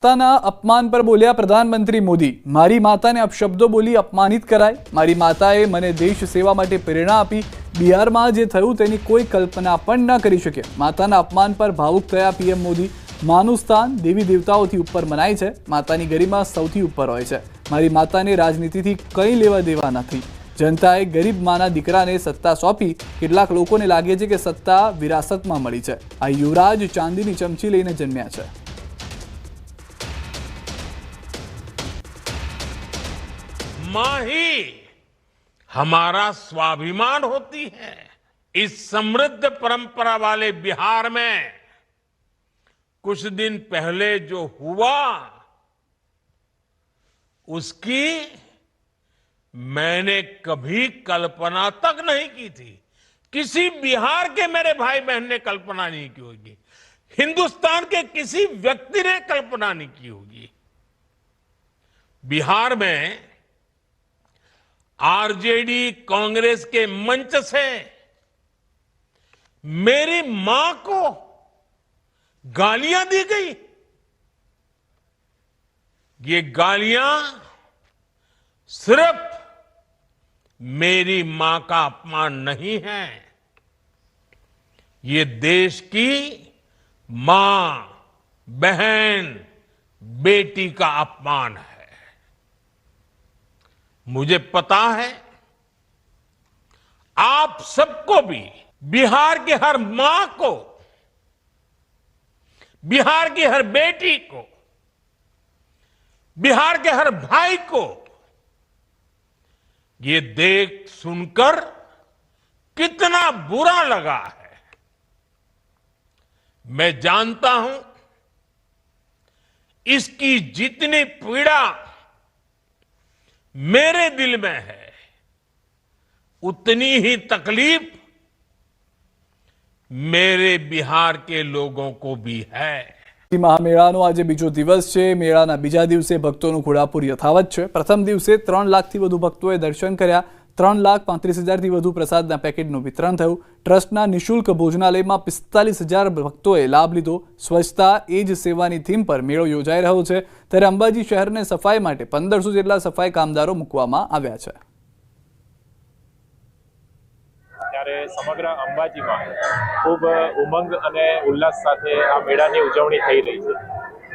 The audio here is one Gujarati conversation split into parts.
માતાના અપમાન પર બોલ્યા પ્રધાનમંત્રી મોદી। મારી માતાને અપશબ્દો બોલી અપમાનિત કરાય। મારી માતાએ મને દેશ સેવા માટે પ્રેરણા આપી। બિહારમાં જે થયું તેની કોઈ કલ્પના પણ ન કરી શકે। માતાના અપમાન પર ભાવુક થયા પીએમ મોદી। માનું સ્થાન દેવી દેવતાઓથી ઉપર મનાય છે। માતાની ગરિમા સૌથી ઉપર હોય છે। મારી માતાને રાજનીતિથી કંઈ લેવા દેવા નથી। जनताए गरीब माना दीकराने सत्ता सौंपी। કેટલાક લોકોને લાગે છે કે સત્તા વિરાસતમાં મળી છે। આ યુવરાજ ચાંદીની ચમચી લઈને જન્મ્યા છે। माँ ही हमारा स्वाभिमान होती है। इस समृद्ध परंपरा वाले बिहार में कुछ दिन पहले जो हुआ उसकी मैंने कभी कल्पना तक नहीं की थी। किसी बिहार के मेरे भाई बहन ने कल्पना नहीं की होगी। हिंदुस्तान के किसी व्यक्ति ने कल्पना नहीं की होगी। बिहार में आरजेडी कांग्रेस के मंच से मेरी मां को गालियां दी गई। ये गालियां सिर्फ मेरी मां का अपमान नहीं है, ये देश की मां, बहन, बेटी का अपमान है। मुझे पता है आप सबको भी बिहार की हर मां को, बिहार की हर बेटी को, बिहार के हर भाई को ये देख सुनकर कितना बुरा लगा है। मैं जानता हूं इसकी जितनी पीड़ा मेरे दिल में है उतनी ही तकलीफ मेरे बिहार के लोगों को भी है। महामेळानो आज बीजो दिवस है। मेळाना बीजा दिवसे भक्तों घोड़ापूर यथावत है। प्रथम दिवसे 3 लाख थी वधु भक्तोए दर्शन कर्या। 3,35,000 थी वधु प्रसादना पेकेटनुं वितरण थयुं। ट्रस्टना निःशुल्क भोजनालयमां 45,000 भक्तोए लाभ लीधो। स्वच्छता ए ज सेवानी थीम पर मेळो योजाई रह्यो छे। त्यारे अंबाजी शहेरने सफाई माटे 1500 जेटला सफाई कामदारो मूकवामां आव्या छे। समग्र अंबाजी में खूब उमंग और उल्लास साथे आ मेळानी उजवणी थई रही है।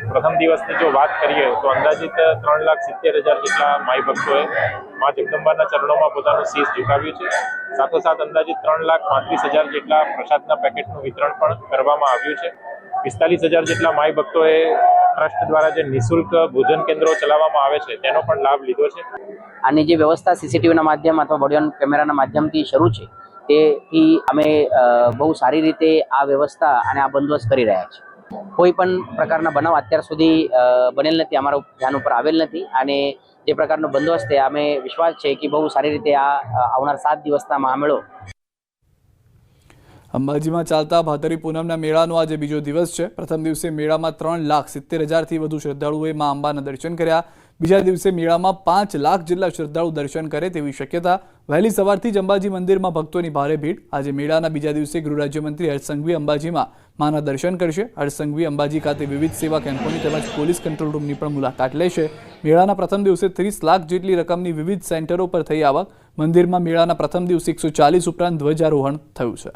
प्रथम दिवस की जो बात करिए तो अंदाजित 3,70,000 जेटला माई भक्तोए मां जगदंबाना चरणों में पोतानुं शीश झुकाव्युं छे। साथोसाथ अंदाजित 3,35,000 जेटला प्रसादना पेकेटनुं वितरण पण करवामां आव्युं छे। 45,000 जेटला माई भक्तोए ट्रस्ट द्वारा जे निःशुल्क भोजन केन्द्रो चलाववामां आवे छे तेनो पण लाभ लीधो छे। आनी जे व्यवस्था सीसीटीवी माध्यम अथवा बॉडी ऑन कैमरा माध्यमथी शरू छे तेथी अमे बहु सारी रीते आ व्यवस्था अने आ बंदोबस्त करी रह्या छे। कोई पण प्रकारना बनाव अत्यार सुधी बनेल नथी, अमारा ध्यान उपर आवेल नथी अने जे प्रकारनो बंदोबस्त छे अमे विश्वास छे कि बहु सारी रीते आ आवनार 7 दिवसना महामेळो। अंबाजी में चालता भादरवी पूनमना मेळानो आज बीजो दिवस है। प्रथम दिवसे मेळा में 3,70,000 थी वधु श्रद्धाळुओए मां अंबाना दर्शन कर्या। बीजा दिवसे मेळा में 5 लाख जेटला श्रद्धाळु दर्शन करे तेवी शक्यता। वहेली सवारथी ज अंबाजी मंदिर में भक्तों की भारे भीड़। आज मेळाना बीजा दिवसे गृह राज्यमंत्री हर्ष संघवी अंबाजी में माना दर्शन करशे। हर्ष संघवी अंबाजी खाते विविध सेवा केम्पोनी तेमज पोलीस कंट्रोल रूमनी पण मुलाकात लेशे। मेळाना प्रथम दिवसे 30 लाख जेटली रकमनी विविध सेंटरो पर थई आवक। मंदिर में मेळाना प्रथम दिवसे 140 उपरांत ध्वजारोहण थयुं छे।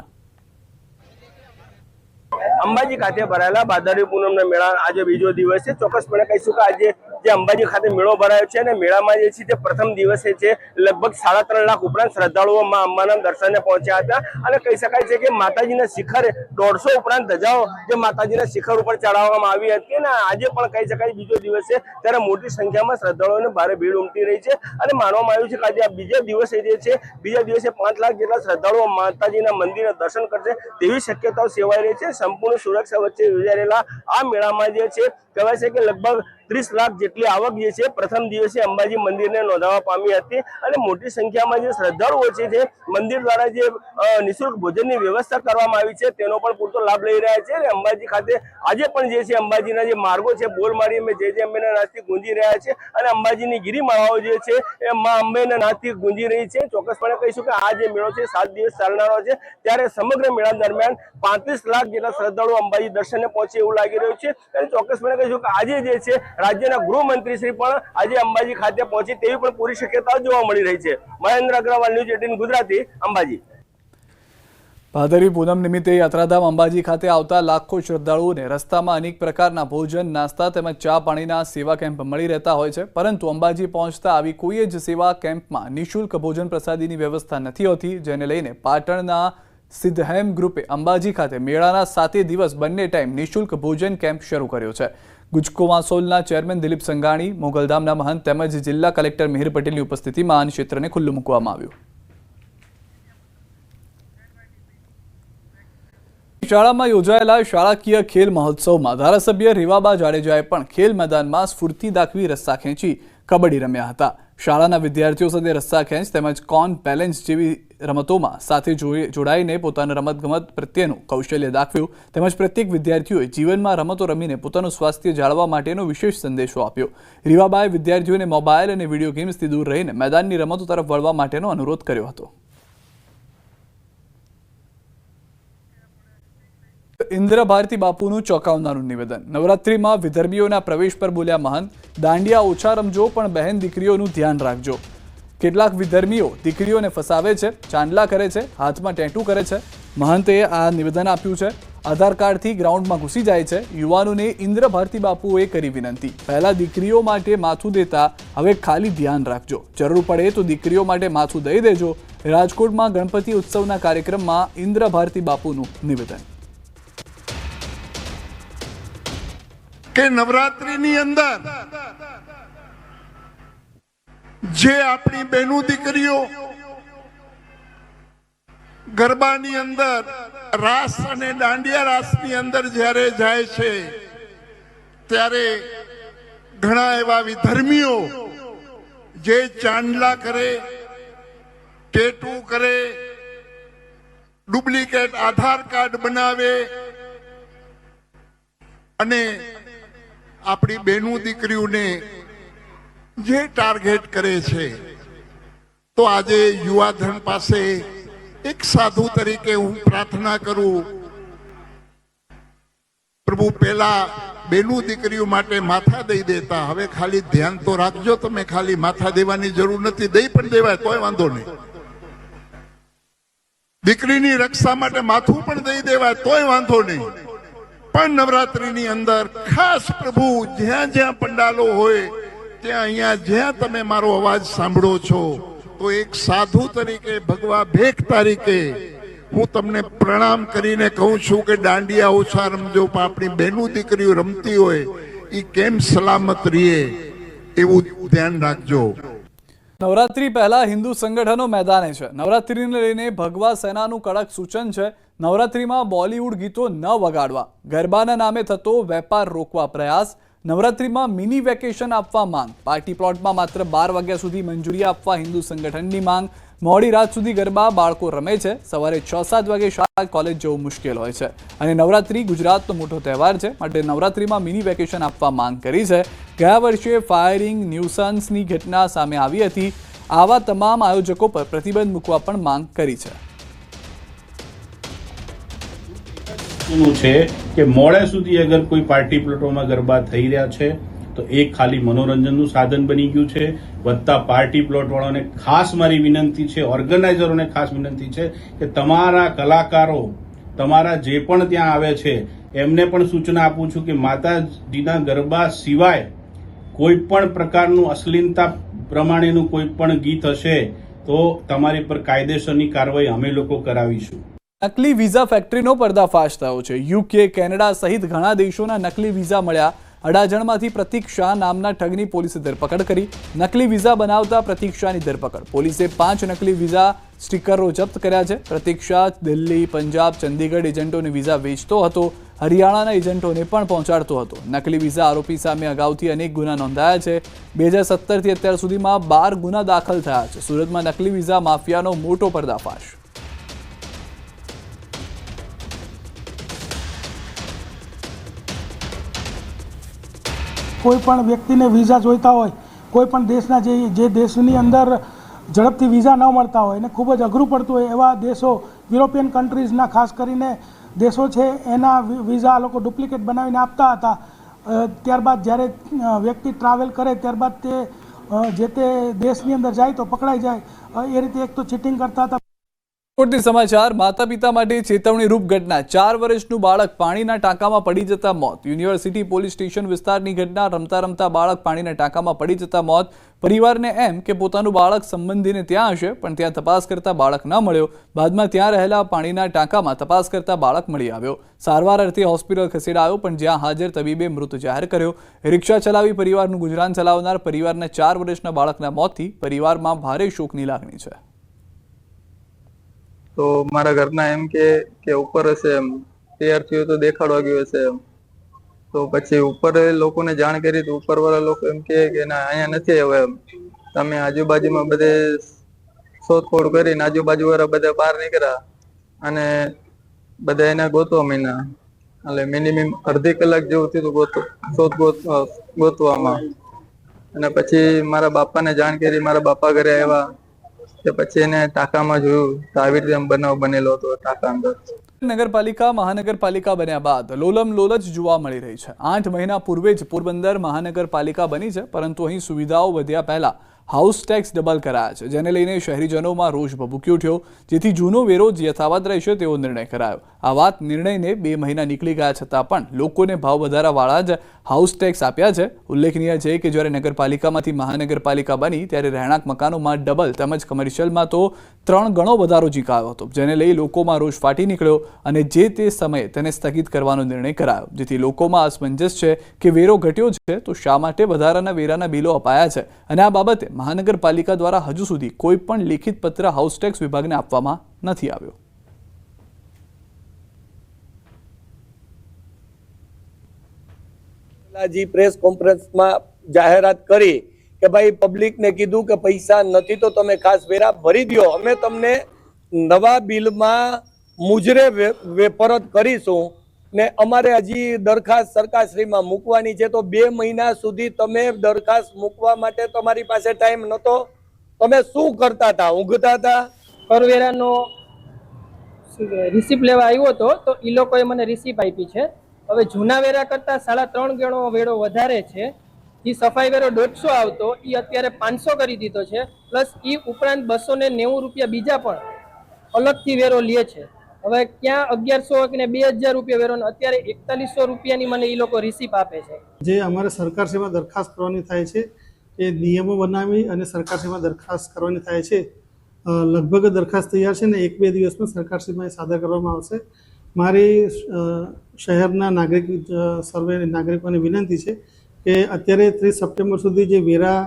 अंबाजी खाते भरायेला भादरवी पूनमना मेळा आज बीजो दिवस है। चौक्कसपणे कहीशुं के आज जे अंबाजी खाते मेळो भरायो छे ने मेळामां जे छे ते प्रथम दिवसे छे लगभग 3.5 लाख उपरांत श्रद्धाळुओ मां अंबाना दर्शने पहोंच्या हता अने कही शकाय छे के माताजीना शिखर 150 उपरांत धजाओ जे माताजीना शिखर उपर चढ़ाववामां आवी हती ने आज पण कही शकाय बीजो दिवस छे त्यारे मोटी संख्यामां श्रद्धाळुओने भारे भीड़ उमटी रही छे अने मानवामां आव्युं छे के आज बीजा दिवसे जे छे बीजा दिवसे 5 लाख जेटला श्रद्धाळुओ माताजीना मंदिरे दर्शन करशे तेवी शक्यताओ सेवाई रही छे। संपूर्ण सुरक्षा वच्चे योजायेला आ मेळामां जे छे कहेवाय छे के लगभग 30 લાખ જેટલી આવક જે છે પ્રથમ દિવસે અંબાજી મંદિરને નોંધાવવા પામી હતી અને મોટી સંખ્યામાં જે શ્રદ્ધાળુઓ છે જે મંદિર દ્વારા જે નિઃશુલ્ક ભોજનની વ્યવસ્થા કરવામાં આવી છે તેનો પણ પૂરતો લાભ લઈ રહ્યા છે અને અંબાજી ખાતે આજે પણ જે છે અંબાજીના જે માર્ગો છે બોલ મારી અમે જય અંબેના નાદથી ગુંજી રહ્યા છે અને અંબાજીની ગિરિમાળાઓ જે છે એ મા અંબેના નાદથી ગુંજી રહી છે। ચોક્કસપણે કહીશું કે આ જે મેળો છે 7 દિવસ ચાલનારો છે ત્યારે સમગ્ર મેળા દરમિયાન 35 લાખ જેટલા શ્રદ્ધાળુઓ અંબાજી દર્શને પહોંચે એવું લાગી રહ્યું છે અને ચોક્કસપણે કહીશું કે આજે જે છે રાજ્યના ગૃહમંત્રી શ્રી પણ આજે અંબાજી ખાતે પહોંચે તેવી પણ પૂરી શક્યતાઓ જોવા મળી રહી છે। મહેન્દ્ર અગ્રવાલ, ન્યૂઝ 18 ગુજરાતી, અંબાજી। ભાદરવી પૂનમ નિમિત્તે યાત્રાધામ અંબાજી ખાતે આવતા લાખો શ્રદ્ધાળુઓને રસ્તામાં અનેક પ્રકારના ભોજન, નાસ્તા તેમજ ચા પાણીના સેવા કેમ્પ મળી રહેતા હોય છે, પરંતુ અંબાજી પહોંચતા આવી કોઈ જ સેવા કેમ્પમાં નિઃશુલ્ક ભોજન પ્રસાદીની વ્યવસ્થા નથી હોતી, જેને લઈને પાટણના સિદ્ધહેમ ગ્રુપે અંબાજી ખાતે મેળાના 7 દિવસ બંને ટાઈમ નિઃશુલ્ક ભોજન કેમ્પ શરૂ કર્યો છે। ગુજકોમાસોલના ચેરમેન દિલીપ સંઘાણી, મોગલધામના મહંત તેમજ જિલ્લા કલેક્ટર મિહિર પટેલની ઉપસ્થિતિમાં આ ક્ષેત્રને ખુલ્લું મૂકવામાં આવ્યું। શાળામાં યોજાયેલા શાળાકીય ખેલ મહોત્સવમાં ધારાસભ્ય રેવાબા જાડેજાએ પણ ખેલ મેદાનમાં સ્ફૂર્તિ દાખવી રસ્સા ખેંચી કબડ્ડી રમ્યા હતા। શાળાના વિદ્યાર્થીઓ સાથે રસ્સા ખેંચ તેમજ કોન બેલેન્સ જેવી રમતોમાં સાથે જોડાઈને પોતાના રમતગમત પ્રત્યેનું કૌશલ્ય દાખવ્યું તેમજ પ્રત્યેક વિદ્યાર્થીઓએ જીવનમાં રમતો રમીને પોતાનું સ્વાસ્થ્ય જાળવવા માટેનો વિશેષ સંદેશો આપ્યો। રેવાબાએ વિદ્યાર્થીઓને મોબાઈલ અને વિડીયો ગેમ્સથી દૂર રહીને મેદાનની રમતો તરફ વળવા માટેનો અનુરોધ કર્યો હતો। ઇન્દ્ર ભારતી બાપુનું ચોંકાવનારું નિવેદન। નવરાત્રિમાં વિધર્મીઓના પ્રવેશ પર બોલ્યા મહંત, દાંડિયા ઓછા રમજો પણ બહેન દીકરીઓનું ધ્યાન રાખજો। કેટલાક વિધર્મીઓ દીકરીઓને ફસાવે છે, ચાંદલા કરે છે, હાથમાં ટેટુ કરે છે। મહંતે આ નિવેદન આપ્યું છે। આધાર કાર્ડથી ગ્રાઉન્ડમાં ઘૂસી જાય છે। યુવાનોને ઇન્દ્ર ભારતી બાપુએ કરી વિનંતી, પહેલા દીકરીઓ માટે માથું દેતા હવે ખાલી ધ્યાન રાખજો, જરૂર પડે તો દીકરીઓ માટે માથું દઈ દેજો। રાજકોટમાં ગણપતિ ઉત્સવના કાર્યક્રમમાં ઇન્દ્ર ભારતી બાપુનું નિવેદન। કે નવરાત્રીની અંદર જે આપણી બહેનો દીકરીઓ ગરબાની અંદર રાસ અને દાંડિયા રાસની અંદર જ્યારે જાય છે ત્યારે ઘણા એવા વિધર્મીઓ જે ચાંદલા કરે, ટેટુ કરે, ડુપ્લિકેટ આધાર કાર્ડ બનાવે અને આપણી બહેનો દીકરીઓને જે ટાર્ગેટ કરે છે, તો આજે યુવાધન પાસે એક સાધુ તરીકે હું પ્રાર્થના કરું, પ્રભુ પહેલા બહેનો દીકરીઓ માટે માથા દઈ દેતા, હવે ખાલી ધ્યાન તો રાખજો, તમે ખાલી માથા દેવાની જરૂર નથી, દઈ પણ દેવાય તોય વાંધો નહીં, દીકરીની રક્ષા માટે માથું પણ દઈ દેવાય તોય વાંધો નહીં, પણ નવરાત્રીની અંદર ખાસ પ્રભુ જ્યાં જ્યાં પંડાલો હોય ત્યાં અહીંયા જ્યાં તમે મારો અવાજ સાંભળો છો તો એક સાધુ તરીકે, ભગવા ભેખ તરીકે હું તમને પ્રણામ કરીને કહું છું કે દાંડિયા ઓછા રમજો, પણ આપણી બહેનો દીકરીઓ રમતી હોય એ કેમ સલામત રહીએ એવું ધ્યાન રાખજો। નવરાત્રી પહેલા હિન્દુ સંગઠનો મેદાને છે। નવરાત્રીને લઈને ભગવા સેનાનું કડક સૂચન છે। નવરાત્રીમાં બોલિવૂડ ગીતો ન વગાડવા, ગરબાના નામે થતો વેપાર રોકવા પ્રયાસ। નવરાત્રીમાં મિની વેકેશન આપવા માંગ, પાર્ટી પ્લોટમાં માત્ર 12 વાગ્યા સુધી મંજૂરી આપવા હિન્દુ સંગઠનની માંગ। મોડી રાત સુધી ગરબા બાળકો રમે છે, સવારે 6-7 વાગે શાળા કોલેજ જવું મુશ્કેલ હોય છે અને નવરાત્રી ગુજરાતનો મોટો તહેવાર છે, માટે નવરાત્રીમાં મિની વેકેશન આપવા માંગ કરી છે। ગયા વર્ષે ફાયરિંગ, ન્યુસન્સની ઘટના સામે આવી હતી, આવા તમામ આયોજકો પર પ્રતિબંધ મૂકવા પણ માંગ કરી છે। છે કે મોડે સુધી અગર કોઈ પાર્ટી પ્લોટોમાં ગરબા થઈ રહ્યા છે તો એ ખાલી મનોરંજનનું સાધન બની ગયું છે। વધતા પાર્ટી પ્લોટ વાળાને ખાસ મારી વિનંતી છે, ઓર્ગેનાઇઝરોને ખાસ વિનંતી છે કે તમારા કલાકારો, તમારા જે પણ ત્યાં આવે છે એમને પણ સૂચના આપું છું કે માતાજીના ગરબા સિવાય કોઈ પણ પ્રકારનું અશ્લીલતા પ્રમાણેનું કોઈ પણ ગીત હશે તો તમારી પર કાયદેસરની કાર્યવાહી અમે લોકો કરાવીશું। નકલી વિઝા ફેક્ટરીનો પર્દાફાશ થયો છે। યુકે, કેનેડા સહિત ઘણા દેશોના નકલી વિઝા મળ્યા। અડાજણમાંથી પ્રતીક શાહ નામના ઠગની પોલીસે ધરપકડ કરી। નકલી વિઝા બનાવતા પ્રતીક શાહની ધરપકડ, પોલીસે 5 નકલી વિઝા સ્ટીકરો જપ્ત કર્યા છે। પ્રતીક શાહ દિલ્હી, પંજાબ, ચંદીગઢ એજન્ટોને વિઝા વેચતો હતો હરિયાણાના એજન્ટોને પણ પહોંચાડતો હતો. નકલી વિઝા આરોપી સામે અગાઉથી અનેક ગુના નોંધાયા છે. 2017થી અત્યાર સુધીમાં 12 ગુના દાખલ થયા છે. સુરતમાં નકલી વિઝા માફિયાનો મોટો પર્દાફાશ. કોઈ પણ વ્યક્તિને વિઝા જોઈતા હોય, કોઈ પણ દેશના જે દેશની અંદર ઝડપથી વિઝા ન મળતા હોય અને ખૂબ જ અઘરું પડતું હોય એવા દેશો, યુરોપિયન કન્ટ્રીઝના ખાસ કરીને દેશો છે, એના વિઝા આ લોકો ડુપ્લિકેટ બનાવીને આપતા હતા. ત્યારબાદ જ્યારે વ્યક્તિ ટ્રાવેલ કરે ત્યારબાદ તે જે તે દેશની અંદર જાય તો પકડાઈ જાય. એ રીતે એક તો ચીટિંગ કરતા હતા. કોટની સમાચાર. માતા પિતા માટે ચેતવણી રૂપ ઘટના. 4 વર્ષનું બાળક પાણીના ટાંકામાં પડી જતા મોત. યુનિવર્સિટી પોલીસ સ્ટેશન વિસ્તારની ઘટના. રમતા રમતા બાળક પાણીના ટાંકામાં પડી જતા મોત. પરિવારને એમ કે પોતાનું બાળક સંબંધીને ત્યાં હશે, પણ ત્યાં તપાસ કરતા બાળક ન મળ્યો. બાદમાં ત્યાં રહેલા પાણીના ટાંકામાં તપાસ કરતા બાળક મળી આવ્યો. સારવાર અર્થે હોસ્પિટલ ખસેડાયો, પણ જ્યાં હાજર તબીબે મૃત જાહેર કર્યો. રિક્ષા ચલાવી પરિવારનું ગુજરાન ચલાવનાર પરિવારના 4 વર્ષના બાળકના મોતથી પરિવારમાં ભારે શોકની લાગણી છે. તો મારા ઘરના એમ કે ઉપર હશે, એમ તૈયાર થયો તો દેખાડવા ગયો હશે એમ. તો પછી ઉપર લોકોને જાણ કરી તો ઉપરવાળા લોકો એમ કે ના અહીંયા નથી આવ્યો એમ. તમે આજુબાજુમાં બધે શોધખોળ કરીને આજુબાજુવાળા બધા બહાર નીકળ્યા અને બધા એને ગોતવા માંડ્યા. એટલે મિનિમમ અડધી કલાક જેવું થયું ગોતવામાં. અને પછી મારા બાપાને જાણ કરી, મારા બાપા ઘરે આવ્યા. પછી એને ટાંકામાં જોયું તો આવી રીતે બનાવ બનેલો હતો ટાંકા અંદર. નગરપાલિકા મહાનગરપાલિકા બન્યા બાદ લોલમ લોલચ જોવા મળી રહી છે. 8 મહિના પૂર્વે જ પોરબંદર મહાનગરપાલિકા બની છે, પરંતુ અહીં સુવિધાઓ વધ્યા પહેલા હાઉસ ટેક્સ ડબલ કરાયા છે, જેને લઈને શહેરીજનોમાં રોષ ભભૂકી ઉઠ્યો. જેથી જૂનો વેરો યથાવત રહેશે તેવો નિર્ણય કરાયો. આ નિર્ણયને 2 મહિના નીકળી ગયા છતાં પણ લોકોને ભાવ વધારાવાળા જ હાઉસ ટેક્સ આપ્યા છે. ઉલ્લેખનીય છે કે જ્યારે નગરપાલિકામાંથી મહાનગરપાલિકા બની ત્યારે રહેણાંક મકાનોમાં ડબલ તેમજ કમર્શિયલમાં તો 3 ગણો વધારો ઝીંકાયો હતો, જેને લઈ લોકોમાં રોષ ફાટી નીકળ્યો અને જે તે સમયે તેને સ્થગિત કરવાનો નિર્ણય કરાયો. જેથી લોકોમાં અસમંજસ છે કે વેરો ઘટ્યો છે તો શા માટે વધારાના વેરાના બિલો અપાયા છે, અને આ બાબતે મહાનગરપાલિકા દ્વારા હજુ સુધી કોઈ પણ લેખિત પત્ર હાઉસ ટેક્સ વિભાગને આપવામાં નથી આવ્યો. પ્રેસ કોન્ફરન્સમાં જાહેરાત કરી કે ભાઈ પબ્લિકને કીધું કે પૈસા નથી તો તમે ખાસ વેરા ભરી દો, અમે તમને નવા બિલમાં મુજરે પરત કરીશું. ને અમારે હજી દરખાસ્ત સરકારશ્રીમાં મૂકવાની છે, તો 2 મહિના સુધી તમે દરખાસ્ત મૂકવા માટે તમારી પાસે ટાઈમ નહોતો. તમે શું કરતા હતા? ઊંઘતા હતા? કરવેરાનો રિસીપ્ટ લેવા આવ્યો હતો તો એ લોકોએ મને રિસીપ્ટ આપી છે. હવે જૂના વેરા કરતા 3.5 ગણો વેરો વધારે છે. જે સફાઈ વેરો 150 આવતો એ અત્યારે 500 કરી દીધો છે. પ્લસ એ ઉપરાંત 290 રૂપિયા બીજા પણ અલગથી વેરો લે છે. હવે ક્યાં 1100 ને 2000 રૂપિયા વેરો, અત્યારે 4100 રૂપિયાની મને એ લોકો રિસીપ્ટ આપે છે. જે અમારે સરકારશ્રીમાં દરખાસ્ત કરવાની થાય છે એ નિયમો બનાવી અને સરકારશ્રીમાં દરખાસ્ત કરવાની થાય છે. લગભગ દરખાસ્ત તૈયાર છે ને 1-2 દિવસમાં સરકારશ્રીમાં એ સાદર કરવામાં આવશે. મારી શહેરના નાગરિકોને વિનંતી છે કે અત્યારે 30 સપ્ટેમ્બર સુધી જે વેરા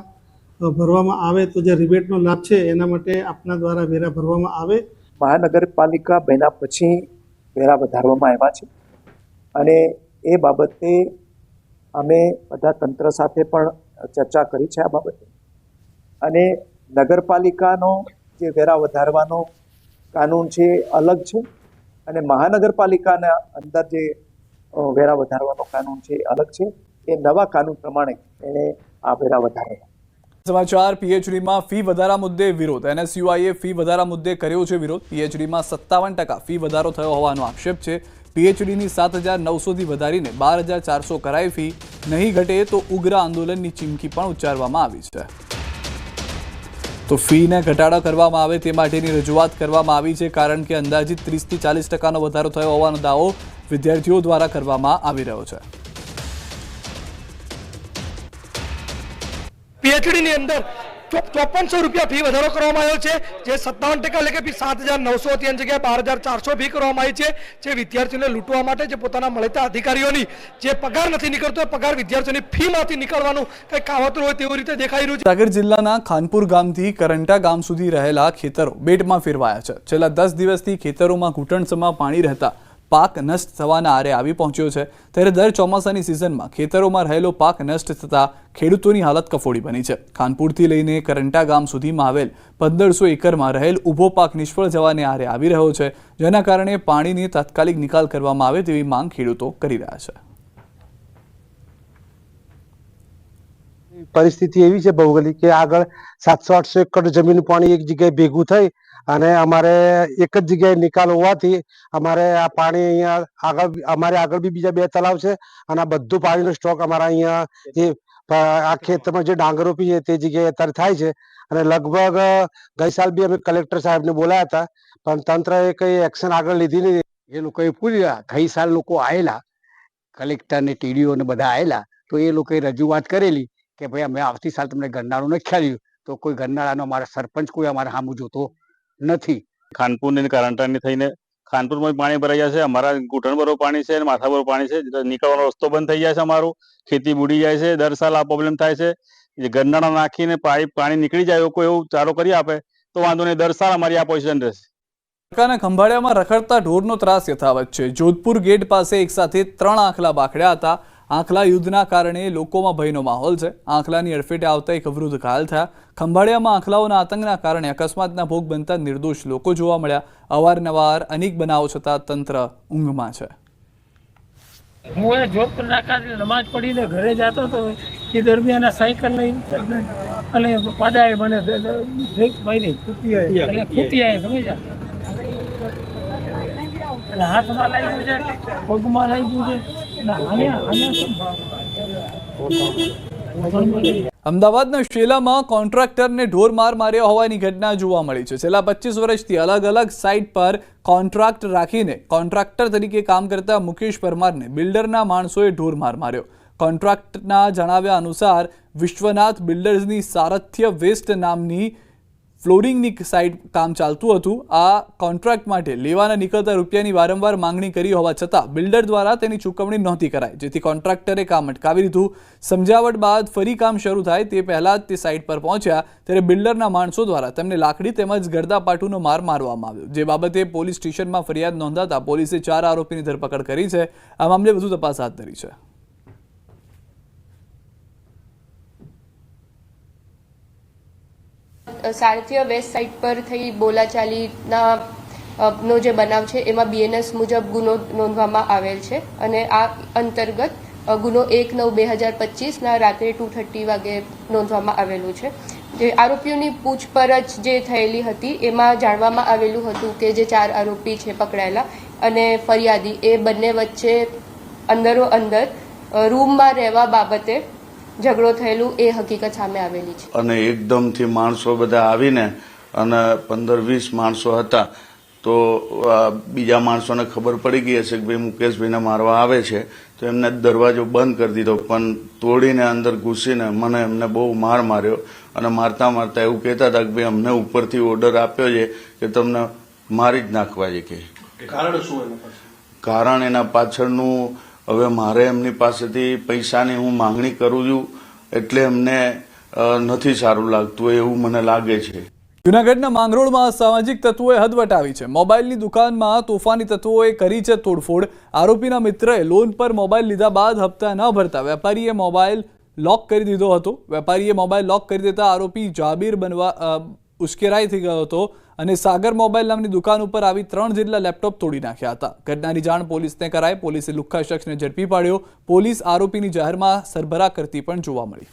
ભરવામાં આવે તો જે રિબેટનો લાભ છે એના માટે આપના દ્વારા વેરા ભરવામાં આવે. મહાનગરપાલિકા બન્યા પછી વેરા વધારવામાં આવ્યા છે અને એ બાબતે અમે બધા તંત્ર સાથે પણ ચર્ચા કરી છે આ બાબતે. અને નગરપાલિકાનો જે વેરા વધારવાનો કાનૂન છે અલગ છે અને મહાનગરપાલિકાના અંદર જે વેરા વધારવાનો કાનૂન છે અલગ છે. એ નવા કાનૂન પ્રમાણે એને આ વેરા વધારેલા. સમાચાર. પીએચડીમાં ફી વધારા મુદ્દે વિરોધ. NSUIએ ફી વધારા મુદ્દે કર્યો છે વિરોધ. પીએચડીમાં 57% ફી વધારો થયો હોવાનો આક્ષેપ છે. પીએચડીની 7,900થી વધારીને 12,400 કરાઈ ફી. નહીં ઘટે તો ઉગ્ર આંદોલનની ચીમકી પણ ઉચ્ચારવામાં આવી છે. તો ફીને ઘટાડો કરવામાં આવે તે માટેની રજૂઆત કરવામાં આવી છે, કારણ કે અંદાજિત 30થી 40% વધારો થયો હોવાનો દાવો વિદ્યાર્થીઓ દ્વારા કરવામાં આવી રહ્યો છે. પીએચડીની અંદર 5400 રૂપિયા ફી વધારો કરવામાં આવ્યો છે, જે 57% એટલે કે 7,900 હતી એની જગ્યાએ 12,400 ફી કરવામાં આવી છે. જે વિદ્યાર્થીઓને લૂંટવા માટે, જે પોતાના મળતા અધિકારીઓની જે પગાર નથી નીકળતો પગાર વિદ્યાર્થીઓની ફીમાંથી નીકળવાનું કંઈક કાવતરું હોય તેવી રીતે દેખાઈ રહ્યું છે. સાગર જિલ્લાના ખાનપુર ગામથી કરંટા ગામ સુધી રહેલા ખેતરો બેટમાં ફેરવાયા છે. છેલ્લા 10 દિવસથી ખેતરોમાં ઘૂંટણસમાં પાણી રહેતા પાક નષ્ટ થવાના આરે આવી પહોંચ્યો છે। ત્યારે દર ચોમાસાની સિઝનમાં ખેતરોમાં રહેલો પાક નષ્ટ થતાં ખેડૂતોની હાલત કફોડી બની છે। ખાનપુરથી લઈને કરંટા ગામ સુધીમાં આવેલ 1500 એકરમાં રહેલ ઊભો પાક નિષ્ફળ જવાને આરે આવી રહ્યો છે, જેના કારણે પાણીની તાત્કાલિક નિકાલ કરવામાં આવે તેવી માંગ ખેડૂતો કરી રહ્યા છે। પરિસ્થિતિ એવી છે ભૌગોલિક કે આગળ 700-800 એકર જમીન પાણી એક જગ્યાએ ભેગું થઈ અને અમારે એક જ જગ્યાએ નિકાલ હોવાથી અમારે આ પાણી અહીંયા આગળ બી બીજા 2 તળાવ છે અને આ બધું પાણીનો સ્ટોક અમારા અહીંયા જે આ ખેતરમાં જે ડાંગર રોપી છે તે જગ્યાએ અત્યારે થાય છે। અને લગભગ ગઈ સાલ બી અમે કલેક્ટર સાહેબને બોલાયા હતા, પણ તંત્રએ કઈ એક્શન આગળ લીધી નહીં। એ લોકોએ પૂર્યા ગઈ સાલ લોકો આવેલા, કલેક્ટર ને ટીડીઓ ને બધા આવેલા, તો એ લોકોએ રજૂઆત કરેલી કે ભાઈ અમે આવતી સાલ તમને ગરનાળું નથી ખ્યાલ્યું, તો કોઈ ગરનાળાનો અમારા સરપંચ કોઈ અમારા સામું જોતો નથી। ખાનપુર ને કરંટાની થઈને ખાનપુરમાં પાણી ભરાઈ જાય છે, અમારા ઘૂંટણ ભરો પાણી છે, માથા ભરો પાણી છે, નીકળવાનો રસ્તો બંધ થઈ જાય છે, અમારું ખેતી બુડી જાય છે। દર સાલ આ પ્રોબ્લેમ થાય છે। ગરનાળા નાખીને પાણી નીકળી જાય કોઈ એવું ચારો કરી આપે તો વાંધો નહીં, દર સાલ અમારી આ પોઝિશન રહેશે। સરકારના ખંભાળિયામાં રખડતા ઢોરનો ત્રાસ યથાવત છે। જોધપુર ગેટ પાસે એક સાથે 3 આંખલા બાખડ્યા હતા। આંખલા યુદ્ધના કારણે લોકોમાં ભયનો માહોલ છે। આંખલાની અડફેટે આવતા એક વૃદ્ધ ઘાયલ થયા। ખંભાળિયામાં આંખલાઓના આતંકના કારણે અકસ્માતના ભોગ બનતા નિર્દોષ લોકો જોવા મળ્યા। અવારનવાર અનેક બનાવો છતાં તંત્ર ઊંઘમાં છે। હું જોધપુર નાકાથી નમાજ પડીને ઘરે જતો હતો, એ દરમિયાન સાયકલ લઈને અને પાડાએ મને મારી ખૂટિયાએ સમજ્યા, એટલે હાથમાં લાગ્યું છે, પગમાં લાગ્યું છે। અમદાવાદના શેલામાં કોન્ટ્રાક્ટરને ઢોર માર માર્યા હોવાની ઘટના જોવા મળી છે। છેલ્લા 25 વર્ષથી અલગ અલગ સાઇટ પર કોન્ટ્રાક્ટ રાખીને કોન્ટ્રાક્ટર તરીકે કામ કરતા મુકેશ પરમારને બિલ્ડરના માણસોએ ઢોર માર માર્યો। કોન્ટ્રાક્ટના જણાવ્યા અનુસાર વિશ્વનાથ બિલ્ડર્સની સારથ્ય વેસ્ટ નામની ફ્લોરિંગની સાઇટ કામ ચાલતું હતું। આ કોન્ટ્રાક્ટ માટે લેવાના નીકળતા રૂપિયાની વારંવાર માંગણી કરી હોવા છતાં બિલ્ડર દ્વારા તેની ચૂકવણી નહોતી કરાઈ, જેથી કોન્ટ્રાક્ટરે કામ અટકાવી દીધું। સમજાવટ બાદ ફરી કામ શરૂ થાય તે પહેલા જ તે સાઇટ પર પહોંચ્યા ત્યારે બિલ્ડરના માણસો દ્વારા તેમને લાકડી તેમજ ગરદાપાટુનો માર મારવામાં આવ્યો, જે બાબતે પોલીસ સ્ટેશનમાં ફરિયાદ નોંધાતા પોલીસે 4 આરોપીની ધરપકડ કરી છે। આ મામલે વધુ તપાસ હાથ ધરી છે। સારથ્ય વેસ્ટ સાઇટ પર થઈ બોલાચાલીના નો જે બનાવ છે એમાં BNS મુજબ ગુનો નોંધવામાં આવેલ છે અને આ અંતર્ગત ગુનો 1/9/2025 રાત્રે 2:30 વાગે નોંધવામાં આવેલું છે। જે આરોપીઓની પૂછપરછ જે થયેલી હતી એમાં જાણવામાં આવેલું હતું કે જે 4 આરોપી છે પકડાયેલા અને ફરિયાદી એ બંને વચ્ચે અંદરો અંદર રૂમમાં રહેવા બાબતે ઝઘડો થયેલું એ હકીકત સામે આવેલી છે। અને એકદમથી માણસો બધા આવીને અને 15-20 માણસો હતા, તો બીજા માણસોને ખબર પડી ગઈ હશે કે ભાઈ મુકેશભાઈને મારવા આવે છે, તો એમને દરવાજો બંધ કરી દીધો, પણ તોડીને અંદર ઘૂસીને મને એમને બહુ માર માર્યો અને મારતા મારતા એવું કહેતા હતા કે ભાઈ અમને ઉપરથી ઓર્ડર આપ્યો છે કે તમને મારી જ નાખવા છે। કે કારણ શું એનું કારણ એના પાછળનું હવે મારે એમની પાસેથી પૈસાની હું માંગણી કરું છું એટલે એમને નથી સારું લાગતું એવું મને લાગે છે। જૂનાગઢના માંગરોળમાં સામાજિક તત્વોએ હદ વટાવી છે। મોબાઈલની દુકાનમાં તોફાની તત્વોએ કરી છે તોડફોડ। આરોપીના મિત્રએ લોન પર મોબાઈલ લીધા બાદ હપ્તા ન ભરતા વેપારીએ મોબાઈલ લોક કરી દીધો હતો। વેપારીએ મોબાઈલ લોક કરી દેતા આરોપી જાબીર બનવા ઉશ્કેરાઈ થઈ ગયો હતો અને સાગર મોબાઈલ નામની દુકાન ઉપર આવી 3 જેટલા લેપટોપ તોડી નાખ્યા હતા। ઘટનાની જાણ પોલીસને કરાઈ। પોલીસે લુખ્ખા શખ્સને ઝડપી પાડ્યો। પોલીસ આરોપીની જાહેરમાં સરભરા કરતી પણ જોવા મળી।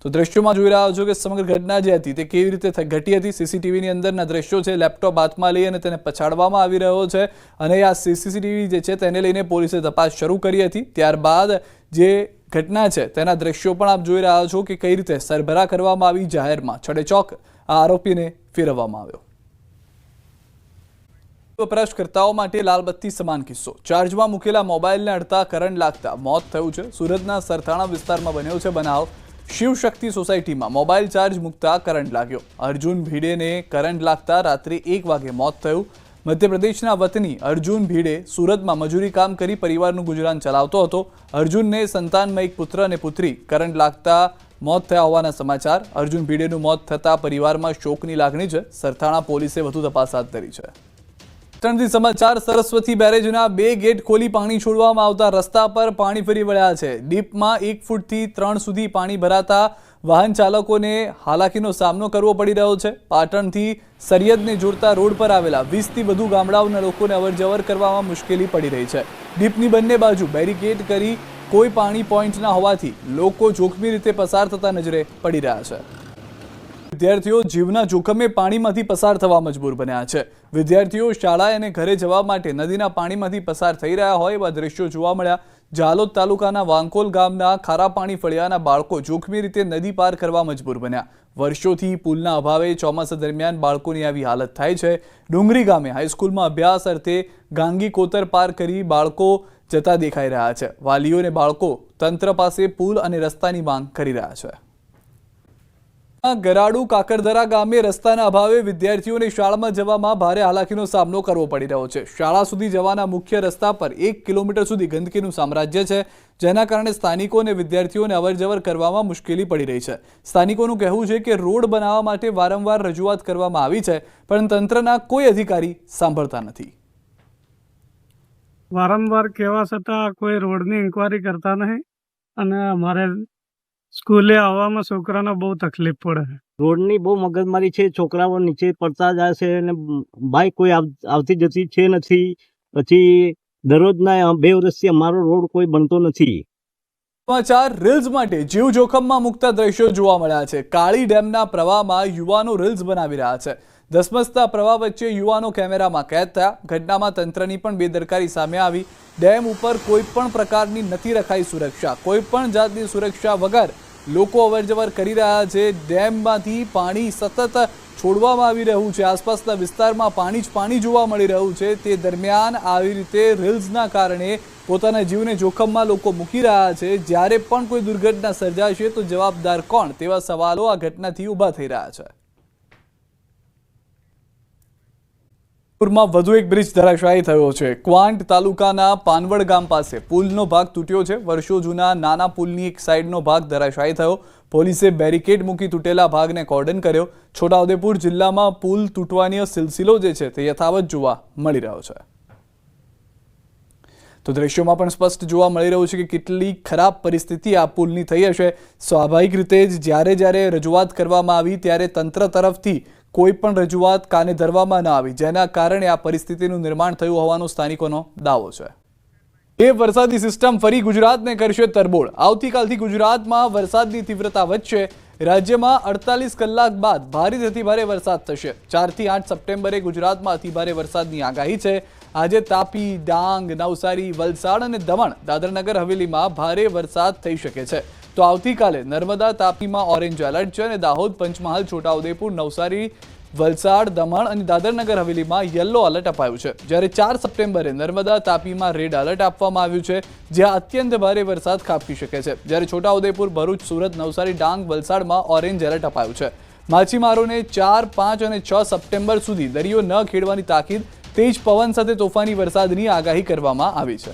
તો દ્રશ્યોમાં જોઈ રહ્યા છો કે સમગ્ર ઘટના જે હતી તે કેવી રીતે ઘટી હતી। સીસીટીવીની અંદરના દ્રશ્યો છે। લેપટોપ હાથમાં લઈ અને તેને પછાડવામાં આવી રહ્યો છે અને આ સીસીટીવી જે છે તેને લઈને પોલીસે તપાસ શરૂ કરી હતી। ત્યારબાદ જે ઘટના છે તેના દ્રશ્યો પણ આપ જોઈ રહ્યા છો કે કઈ રીતે સરભરા કરવામાં આવી, જાહેરમાં છડેચોક આ આરોપીને ફેરવવામાં આવ્યો। વપરાશકર્તાઓ માટે લાલબત્તી સમાન કિસ્સો। ચાર્જમાં મૂકેલા મોબાઈલને અડતા કરંટ લાગતા મોત થયું છે। સુરતના સરથાણા વિસ્તારમાં બન્યો છે બનાવ। શિવશક્તિ સોસાયટીમાં મોબાઈલ ચાર્જ મૂકતા કરંટ લાગ્યો। અર્જુન ભીડેને કરંટ લાગતા રાત્રે 1 વાગે મોત થયું। મધ્યપ્રદેશના વતની અર્જુન ભીડે સુરતમાં મજૂરી કામ કરી પરિવારનું ગુજરાન ચલાવતો હતો। અર્જુનને સંતાનમાં એક પુત્ર અને પુત્રી કરંટ લાગતા મોત થયા હોવાના સમાચાર। અર્જુન ભીડેનું મોત થતા પરિવારમાં શોકની લાગણી છે। સરથાણા પોલીસે વધુ તપાસ હાથ ધરી છે। પાટણથી સમાચાર સરસ્વતી બેરેજના 2 ગેટ ખોલી પાણી છોડવામાં આવતા રસ્તા પર પાણી ફરી વળ્યા છે. ડીપમાં 1 ફૂટથી 3 સુધી પાણી ભરાતા વાહન ચાલકોને હાલાકીનો સામનો કરવો પડી રહ્યો છે. પાટણથી સરિયદને જોડતા રોડ પર આવેલા 20થી વધુ ગામડાઓના લોકોને અવરજવર કરવામાં મુશ્કેલી પડી રહી છે. ડીપની બંને બાજુ બેરિકેડ કરી કોઈ પાણી પોઈન્ટ ન હોવાથી લોકો જોખમી રીતે પસાર થતા નજરે પડી રહ્યા છે. વિદ્યાર્થીઓ જીવના જોખમે પાણીમાંથી પસાર થવા મજબૂર બન્યા છે. વિદ્યાર્થીઓ શાળાએ અને ઘરે જવા માટે નદીના પાણીમાંથી પસાર થઈ રહ્યા હોય એવા દ્રશ્યો જોવા મળ્યા. જાલોદ તાલુકાના વાંકોલ ગામના ખારા પાણી ફળિયાના બાળકો જોખમી રીતે નદી પાર કરવા મજબૂર બન્યા. વર્ષોથી પુલના અભાવે ચોમાસા દરમિયાન બાળકોની આવી હાલત થાય છે. ડુંગરી ગામે હાઈસ્કૂલમાં અભ્યાસ અર્થે ગાંગી કોતર પાર કરી બાળકો જતા દેખાઈ રહ્યા છે. વાલીઓ અને બાળકો તંત્ર પાસે પુલ અને રસ્તાની માંગ કરી રહ્યા છે. ગરાડુ કાકરધરા ગામે રસ્તાના અભાવે વિદ્યાર્થીઓને શાળામાં જવામાં ભારે હાલાકીનો સામનો કરવો પડી રહ્યો છે. શાળા સુધી જવાના મુખ્ય રસ્તા પર 1 કિલોમીટર સુધી ગંદકીનું સામ્રાજ્ય છે, જેના કારણે સ્થાનિકો અને વિદ્યાર્થીઓને અવરજવર કરવામાં મુશ્કેલી પડી રહી છે. સ્થાનિકોનું કહેવું છે કે રોડ બનાવવા માટે વારંવાર રજૂઆત કરવામાં આવી છે, પણ તંત્રના કોઈ અધિકારી સાંભળતા નથી. વારંવાર કહેવા છતાં કોઈ રોડની ઇન્કવાયરી કરતા નહીં અને અમારે સ્કૂલે આવવામાં છોકરાને બહુ તકલીફ પડે છે. રોડની બહુ મગજમારી છે. છોકરાઓ નીચે પડતા જાય છે અને બાઇક કોઈ આવતી જતી છે નથી. પછી દરરોજના 2 વર્ષથી અમારો રોડ કોઈ બનતો નથી. સમાચાર રીલ્સ માટે જીવ જોખમમાં મુકતા દ્રશ્યો જોવા મળ્યા છે. કાળી ડેમના પ્રવાહમાં યુવાનો રીલ્સ બનાવી રહ્યા છે. ધસમસતા પ્રવાહ વચ્ચે યુવાનો કેમેરામાં કેદ થયા. ઘટનામાં તંત્રની પણ બેદરકારી સામે આવી. ડેમ ઉપર કોઈ પણ પ્રકારની નથી રખાઈ સુરક્ષા. કોઈ પણ જાતની સુરક્ષા વગર લોકો અવરજવર કરી રહ્યા છે. ડેમમાંથી પાણી સતત છોડવામાં આવી રહ્યું છે. આસપાસના વિસ્તારમાં પાણી જ પાણી જોવા મળી રહ્યું છે. તે દરમિયાન આવી રીતે રીલ્સના કારણે પોતાના જીવને જોખમમાં લોકો મૂકી રહ્યા છે. જ્યારે પણ કોઈ દુર્ઘટના સર્જાશે તો જવાબદાર કોણ, તેવા સવાલો આ ઘટનાથી ઊભા થઈ રહ્યા છે. માં વધુ એક બ્રિજ ધરાશાયી થયો છે. ક્વાંટ તાલુકાના પાનવડ ગામ પાસે પુલનો ભાગ તૂટ્યો છે. વર્ષો જૂના નાના પુલની એક સાઈડનો ભાગ ધરાશાયી થયો. પોલીસે બેરિકેડ મૂકી તૂટેલા ભાગને કોર્ડન કર્યો. છોટાઉદેપુર જિલ્લામાં પુલ તૂટવાનો સિલસિલો જે છે તે યથાવત જોવા મળી રહ્યો છે. તો દ્રશ્યોમાં પણ સ્પષ્ટ જોવા મળી રહ્યું છે કે કેટલી ખરાબ પરિસ્થિતિ આ પુલની થઈ હશે. સ્વાભાવિક રીતે જ જ્યારે રજૂઆત કરવામાં આવી ત્યારે તંત્ર તરફથી કોઈ પણ રજૂઆત કાને ધરવામાં ન આવી, જેના કારણે આ પરિસ્થિતિનું નિર્માણ થયું હોવાનો સ્થાનિકોનો દાવો છે. એ વરસાદી સિસ્ટમ ફરી ગુજરાતને કરશે તરબોળ. આવતીકાલથી ગુજરાતમાં વરસાદની તીવ્રતા વધશે. રાજ્યમાં 48 કલાક બાદ ભારેથી અતિભારે વરસાદ થશે. 4 થી 8 સપ્ટેમ્બરે ગુજરાતમાં અતિભારે વરસાદની આગાહી છે. આજે તાપી, ડાંગ, નવસારી, વલસાડ અને દમણ, દાદરનગર હવેલીમાં ભારે વરસાદ થઈ શકે છે. તો આવતીકાલે નર્મદા, તાપીમાં ઓરેન્જ એલર્ટ છે અને દાહોદ, પંચમહાલ, છોટાઉદેપુર, નવસારી, વલસાડ, દમણ અને દાદરનગર હવેલીમાં યલો એલર્ટ અપાયું છે. જ્યારે 4 સપ્ટેમ્બરે નર્મદા, તાપીમાં રેડ એલર્ટ આપવામાં આવ્યું છે, જ્યાં અત્યંત ભારે વરસાદ ખાબકી શકે છે. જ્યારે છોટાઉદેપુર, ભરૂચ, સુરત, નવસારી, ડાંગ, વલસાડમાં ઓરેન્જ એલર્ટ અપાયું છે. માછીમારોને 4, 5 અને 6 સપ્ટેમ્બર સુધી દરિયો ન ખેડવાની તાકીદ. तेज पवन साथ तोफानी वरसादनी आगाही करवामां आवी छे.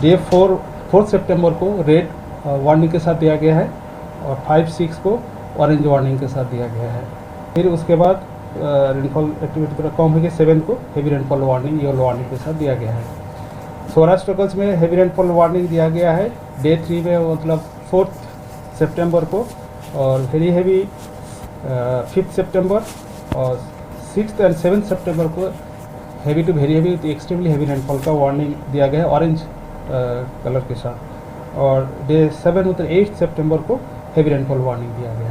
डे 4 सितंबर को रेड वार्निंग के साथ दिया गया है और 5-6 को ऑरेंज वार्निंग के साथ दिया गया है. फिर उसके बाद रेनफॉल एक्टिविटी थोड़ा कम होगी. 7 को heavy rainfall warning, yellow warning के साथ दिया गया है. सौराष्ट्र कच्छ में हेवी रेनफॉल वार्निंग दिया गया है डे 3 में, मतलब 4 सितंबर को, और वेरी हेवी 5 सितंबर और 6 एंड 7 सितंबर को heavy to very heavy, extremely heavy rainfall का वार्निंग दिया गया है ऑरेंज कलर के साथ. और डे 7 मतलब 8 सितंबर को हेवी रेनफॉल वार्निंग दिया गया.